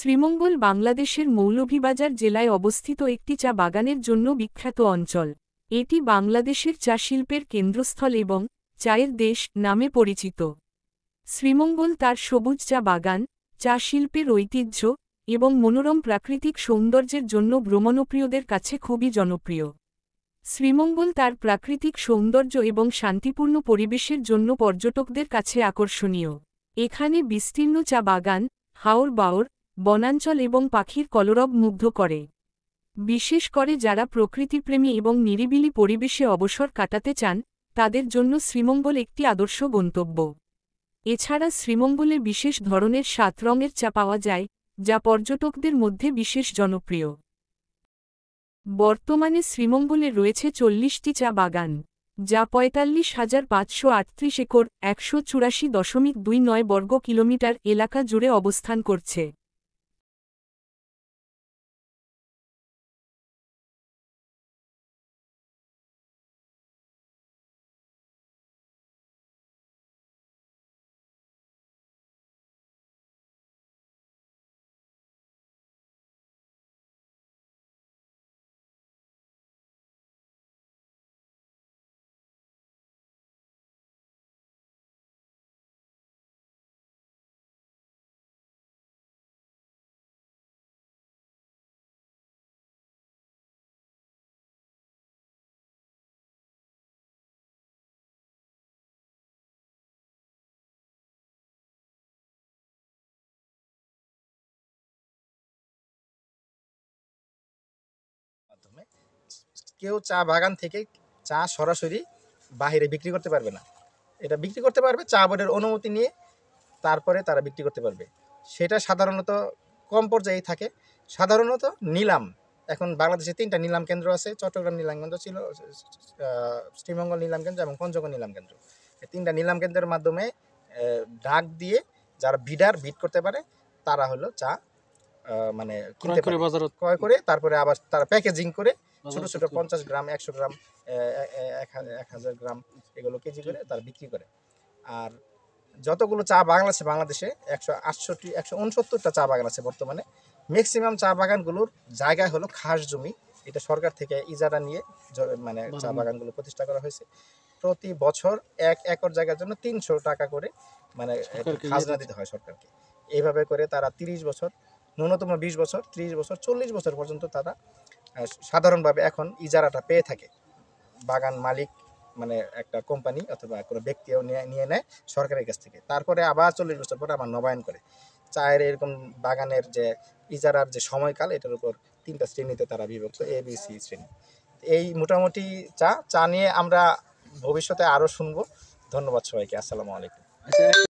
শ্রীমঙ্গল বাংলাদেশের মৌলভীবাজার জেলায় অবস্থিত একটি চা বাগানের জন্য বিখ্যাত অঞ্চল। এটি বাংলাদেশের চা শিল্পের কেন্দ্রস্থল এবং চায়ের দেশ নামে পরিচিত। শ্রীমঙ্গল তার সবুজ চা বাগান, চা শিল্পের ঐতিহ্য এবং মনোরম প্রাকৃতিক সৌন্দর্যের জন্য ভ্রমণপ্রিয়দের কাছে খুবই জনপ্রিয়। শ্রীমঙ্গল তার প্রাকৃতিক সৌন্দর্য এবং শান্তিপূর্ণ পরিবেশের জন্য পর্যটকদের কাছে আকর্ষণীয়। এখানে বিস্তীর্ণ চা বাগান, হাওর বাওর, বনাঞ্চল এবং পাখির কলরব মুগ্ধ করে। বিশেষ করে যারা প্রকৃতিপ্রেমী এবং নিরিবিলি পরিবেশে অবসর কাটাতে চান, তাদের জন্য শ্রীমঙ্গল একটি আদর্শ গন্তব্য। এছাড়া শ্রীমঙ্গলে বিশেষ ধরনের 7 রঙের চা পাওয়া যায়, যা পর্যটকদের মধ্যে বিশেষ জনপ্রিয়। বর্তমানে শ্রীমঙ্গলে রয়েছে 40টি চা বাগান, যা ৪৫,৫৩৮ একর ১৮৪.29 বর্গ কিলোমিটার এলাকা জুড়ে অবস্থান করছে। মাধ্যমে কেউ চা বাগান থেকে চা সরাসরি বাহিরে বিক্রি করতে পারবে না। এটা বিক্রি করতে পারবে চা বোর্ডের অনুমতি নিয়ে, তারপরে তারা বিক্রি করতে পারবে। সেটা সাধারণত কম পর্যায়েই থাকে। সাধারণত নিলাম, এখন বাংলাদেশে 3টা নিলাম কেন্দ্র আছে। চট্টগ্রাম নিলাম কেন্দ্র ছিল, শ্রীমঙ্গল নিলাম কেন্দ্র এবং পঞ্চগড় নিলাম কেন্দ্র। এই 3টা নিলাম কেন্দ্রের মাধ্যমে ডাক দিয়ে যারা বিড করতে পারে, তারা হলো চা মানে কিনতে পারে, ক্রয় করে তারপরে আবার তারা প্যাকেজিং করে ছোট ছোট 50 গ্রাম, 100 গ্রাম, 1000 গ্রাম এগুলো কেজি করে তারা বিক্রি করে। আর যতগুলো চা বাগান আছে বাংলাদেশে 169টা চা বাগান আছে বর্তমানে। ম্যাক্সিমাম চা বাগানগুলোর জায়গা হলো খাস জমি। এটা সরকার থেকে ইজারা নিয়ে মানে চা বাগানগুলো প্রতিষ্ঠা করা হয়েছে। প্রতি বছর 1 একর জায়গার জন্য 300 টাকা করে মানে খাজনা দিতে হয় সরকারকে। এইভাবে করে তারা 30 বছর, ন্যূনতম 20 বছর, 30 বছর, 40 বছর পর্যন্ত তারা সাধারণভাবে এখন ইজারাটা পেয়ে থাকে। বাগান মালিক মানে একটা কোম্পানি অথবা কোনো ব্যক্তিও নিয়ে নেয় সরকারের কাছ থেকে। তারপরে আবার 40 বছর পরে আবার নবায়ন করে। চায়ের এরকম বাগানের যে ইজারার যে সময়কাল, এটার উপর 3টা শ্রেণীতে তারা বিভক্ত, এ বি সি শ্রেণী। এই মোটামুটি চা নিয়ে আমরা ভবিষ্যতে আরও শুনবো। ধন্যবাদ সবাইকে। আসসালামু আলাইকুম।